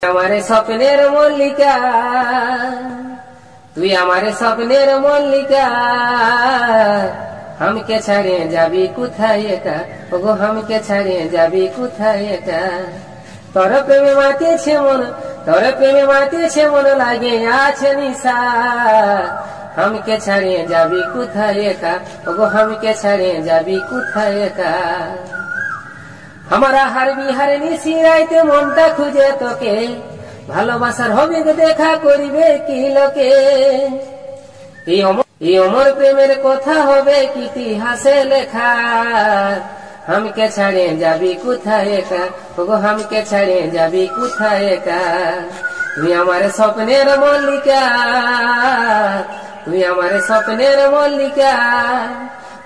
हमारे स्वप्नेर मल्लिका তুই আমারে স্বপ্নের মল্লিকা हमके ছাড়িয়ে যাবি কোথায় একা ওগো हमके ছাড়িয়ে যাবি কোথায় একা তোর প্রেমে মাতেছে মন তোর প্রেমে মাতেছে মন লাগে আছে নিশা हमके ছাড়িয়ে যাবি কোথায় একা ওগো हमके ছাড়িয়ে যাবি কোথায় একা हमारा हर बिहार निशी राइते मनटा खुजे तोके ভালোবাসার হবে দেখা করিবে কি লোকে এই অমর প্রেমের কথা হবে কি ইতিহাসে লেখা हमके ছাড়িয়ে যাবি কোথায় একা ওগো हमके ছাড়িয়ে যাবি কোথায় একা তুই আমার স্বপ্নের মল্লিকা তুই আমার স্বপ্নের মল্লিকা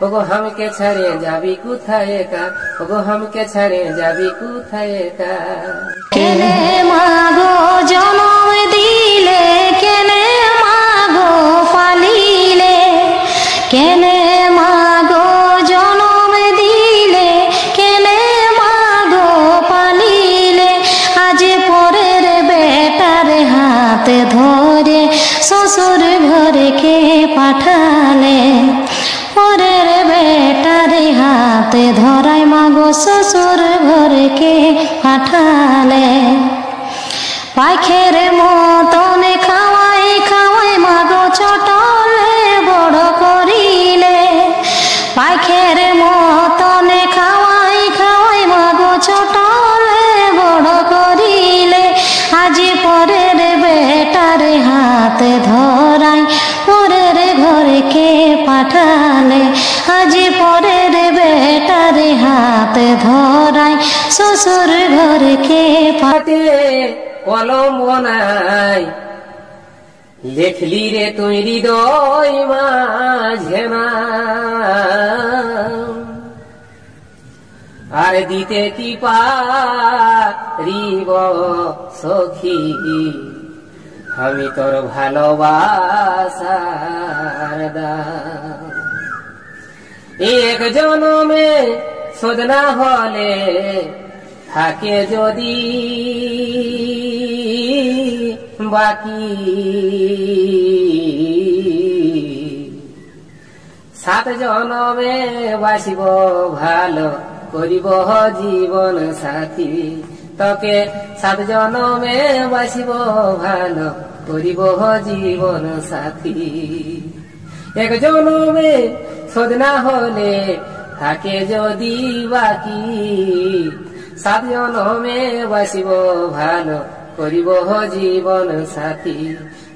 ওগো हमके ছাড়িয়ে যাবি কোথায় একা ওগো हमके ছাড়িয়ে যাবি কোথায় একা কেনে মাগো জনম দিলে কেনে মাগো পালিলে কেনে মাগো জনম দিলে কেনে মাগো পালিলে আজ পরের বেটার হাত ধরে শ্বশুর ঘরে কে পাঠালে পরের বেটার হাত ধরাই মাগো শ্বশুর ঘরে কে পাঠালে পাখের মতনে খাওয়াই খাওয়াই মাগো ছোটলে বড় করিলে পাখের মতনে খাওয়াই খাওয়াই মাগো ছোটলে বড় করিলে আজ পরের বেটার হাত ধরাই পরের ঘরে কে পাঠালে আজ পরের বেটার হাত ধরাই শ্বশুর ঘরে কে পাঠালে কলম বনাই লেখলি রে তুই হৃদয় মাঝে না আর দিতে কি পারিব সখী আমি তোর ভালোবাসার দাম এক জনমে শোধ না হলে থাকে যদি বাকি 7 জনমে বাসিব ভালো করিব জীবন সাথী তোকে 7 জনমে বাসিব ভালো করিব জীবন সাথী এক জনমে শোধ না হলে থাকে যদি বাকি 7 জনমে বাসিব ভালো করিব জীবন সাথী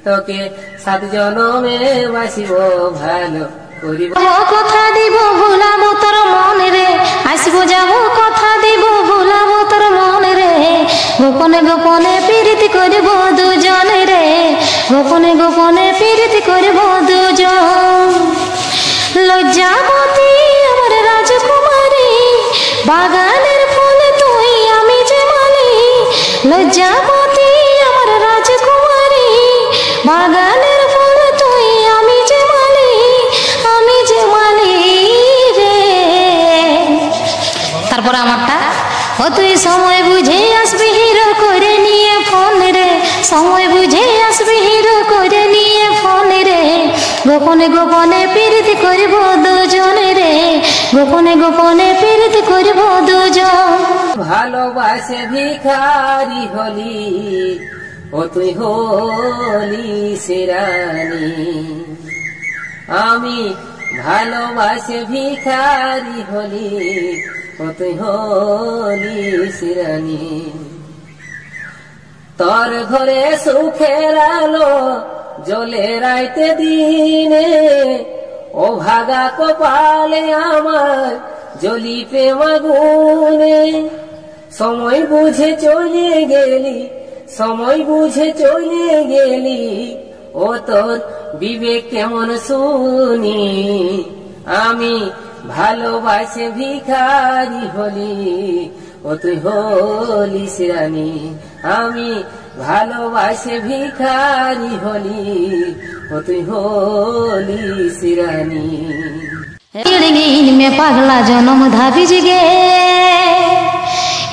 তোকে 7 জনমে বাসিব ভালো করিব কথা দিব ভুলাবো তোর মনে রে আসবো যাবো কথা দিব ভুলাবো তোর মনে রে গোপনে গোপনে প্রীতি করিব দুজনে রে গোপনে গোপনে প্রীতি করিব দুজন লজ্জাবতী আমার রাজকুমারী বাগানের ফুল তুই আমি যে মালি লজ্জাবতী আমার রাজকুমারী বাগানের ফুল তুই আমি যে মালি রে তারপর আমারটা ও তুই সময় বুঝে আসবি হিরো করে নিয়ে ফোন রে সময় বুঝে আসবি হিরো করে নিয়ে ফোন রে গোপনে গোপনে প্রীতি করিব দুজনে রে গোপনে গোপনে প্রীতি করিব দুজন ভালোবাসে ভিখারি হলি ও তুই হলি শিরানি আমি ভালোবাসে ভিখারি হলি ও তুই হলি শিরানি তোর ঘরে সুখের আলো জ্বলে রাইতে দিনে ও ভাগা কপালে আমার জ্বলি প্রেম আগুনে সময় বুঝে চলে গেলি সময় বুঝে চলে গেলি ও তোর বিবেক কেমন শুনি আমি ভালোবাসে ভিখারি হলি ও তুই হলি শিরানি আমি ভালোবাসে ভিখারি হলি ও তুই হলি শিরানি में पगला जनम धाबिज गे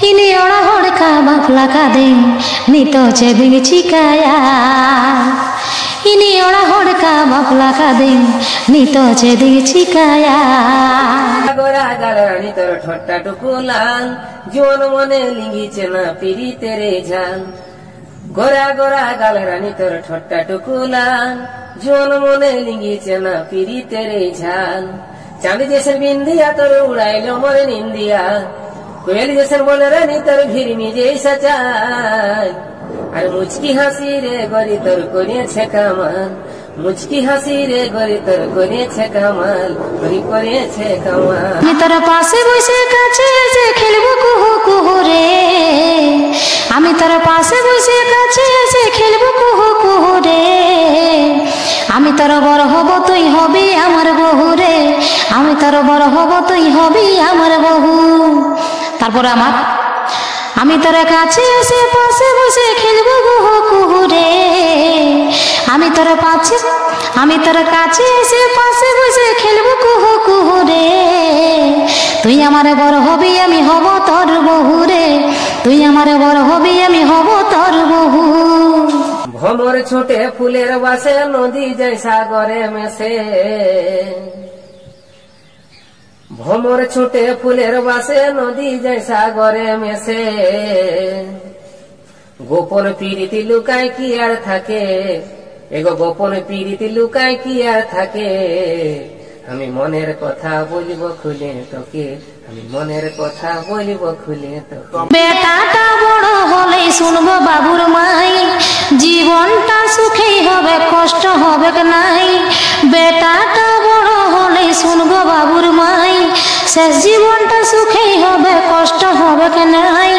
ini ora hodka bapla kading nito cheding chikaya ini ora hodka bapla kading nito cheding chikaya গোরা গালানি তোর ঠোঁটটা টুকুলাল জীবন মনে লিঙ্গিছে না পিড়িতের ঝাল গোরা গোরা গালানি তোর ঠোঁটটা টুকুলাল জীবন মনে লিঙ্গিছে না পিড়িতের ঝাল চাঁদি দেশের বিন্দিয়া তোর উড়াইল মরে নিন্দিয়া কোয়েল দেশের বলে রানী তোর ভিড়মি যে সাচাই আর মুচকি হাসি রে গরি তোর করিয়েছে কামাল মুচকি হাসি রে গরি তোর করিয়েছে কামাল গরি করিয়েছে কামাল আমি তোর পাশে বসে কাছে এসে খেলবো কুহু কুহু রে আমি তোর পাশে বসে কাছে এসে খেলবো কুহু কুহু রে আমি তোর বড় হব তুই হবি আমার বহু রে আমি তোর বড় হব তুই হবি আমার বহু তারপরে আমার আমি তোর কাছে এসে পাশে বসে খেলবো কুহু কুহু রে আমি তোর কাছে এসে পাশে বসে খেলবো কুহু কুহু রে তুই আমার বড় হবি আমি হব তোর বহু রে তুই আমার বড় হবি আমি হব তোর বহু ভ্রমর ছোটে ফুলের বাসে নদী যায় সাগরে মেশে ভ্রমর ছোটে ফুলের বাসে নদী যায় সাগরে মেশে গোপন পীড়িতি লুকায় কি আর থাকে এগো গোপন পীড়িতি লুকায় কি আর থাকে আমি মনের কথা বলিব খুলে তোকে আমি মনের কথা বলিব খুলে তোকে বেটাটা বড় হলে শুনবো বাবুর মাই জীবনটা সুখেই হবে কষ্ট হবে নাই বেটাটা বড় হলে শুনবো বাবুর মাই শেষ জীবনটা সুখেই হবে কষ্ট হবে নাই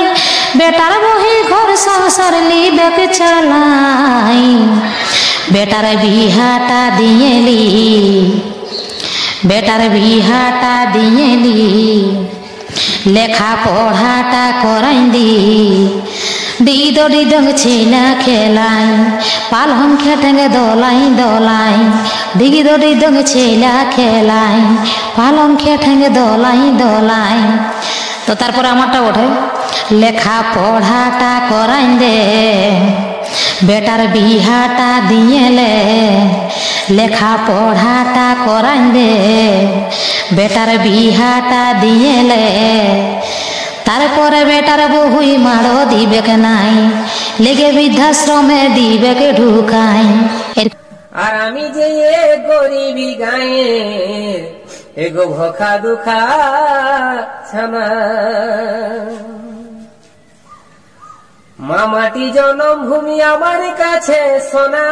বেটার বহি ঘর সংসার লিবেক চালাই বেটার বিহাটা দিয়েলি বেটার বিহাটা দিয়েলি লেখা পড়াটা করাই ডিদো ডিডং ছেলা খেলাই পালহম খেটেঙ্গে দলাই দলাই ডিগিদো ডিডং ছেলা খেলাই পালং খেটেঙ্গে দলাই দলাই তো তারপর আমারটা ওঠে লেখা পড়াটা করাই দে বেটার বিহাটা দিয়েলে লেখা পড়াটা করাই দে বেটার বিহাটা দিয়েলে তারপরে বেটার বহুই মাড়ো দিবেক নাই লেগে বৃদ্ধাশ্রমে দিবেক ঢুকাই আর আমি যে গরিবি গায়ে এগো ভোখা দুখা ছানা মামাটি জনম ভূমি আমার কাছে সোনা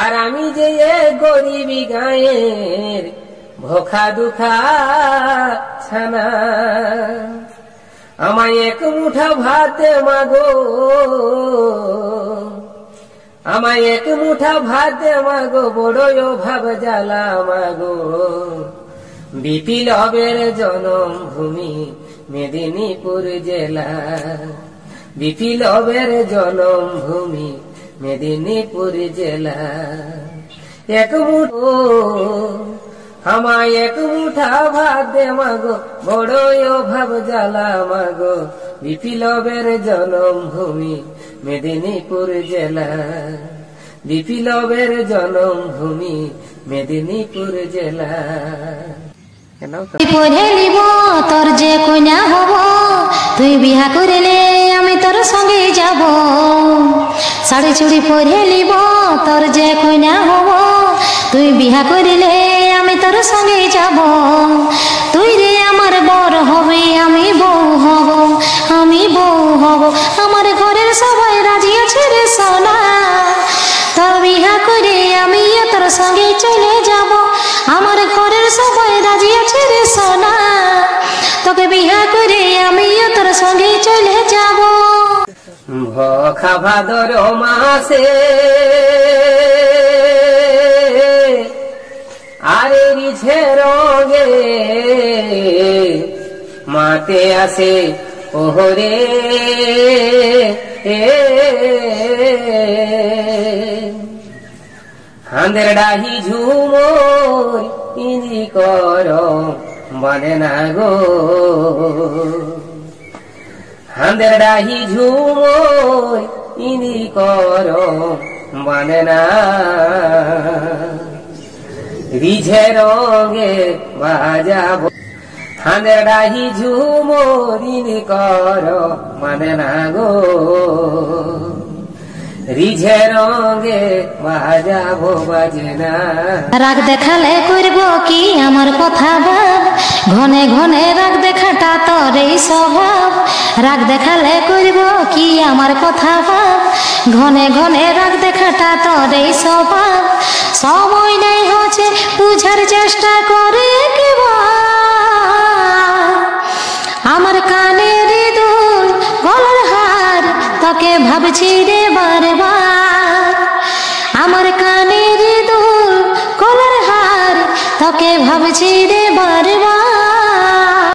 আর আমি যে গরিবি গায়ের ভোখা দুখা ছানা আমায় এক মুঠা ভাত মাগো আমায় এক মুঠা ভাত মাগো বড়ই অভাব জ্বালা মাগো বিপ্লবের জনম ভূমি মেদিনীপুর জেলা বিপ্লবের জনম ভূমি মেদিনীপুর জেলা এক মুঠো আমায় এক মুঠা ভাত দে মাগো বড়ই অভাব জ্বালা মাগো বিপ্লবের জনম ভূমি মেদিনীপুর জেলা বিপ্লবের জনম ভূমি মেদিনীপুর জেলা পড়ে নিব তোর যে কন্যা হব তুই বিহা করিলে আমি তোর সঙ্গে যাব শাড়ি চুড়ি পরে নিব তোর যে কন্যা হব তুই বিহা করিলে আমি তোর সঙ্গে যাব তুই রে আমার বর হবে আমি বউ হব আমি বউ হব আমার ঘরের সবাই রাজি আছে রে সোনা তোর বিহা করে আমি তোর সঙ্গে চলে যাব আমার ঘরের সবাই রাজি আছে রে সোনা তোকে বিহা করে আমি তোর সঙ্গে চলে যাব ভোখা ভাদর মাসে আরে রিঝে রঙে মাতে আসে ওহরে হাঁদের ডাহি ঝুমোর ইঞ্জি কর মানে না গো হাঁদের ডাহি ঝুমোয় ইনি কর মানে না রিঝে রঙে বাজাবো হাঁদের ডাহি ঝুমোর ইনি কর মানে না গো রিঝে রঙে বাজাবো বাজে না। রাগ দেখালে করব কি আমার কথা ভাব ঘনে ঘনে রাগ দেখাটা তোর এই স্বভাব রাগ দেখালে করব কি আমার কথা ভাব ঘনে ঘনে রাগ দেখাটা তোর এই স্বভাব সময় নেই হচ্ছে বুঝার চেষ্টা করে কেবা আমার কানের দুল গলার হার তোকে ভাবছি রে বারবার আমার কানের দুল গলার হার তোকে ভাবছি রে বারবার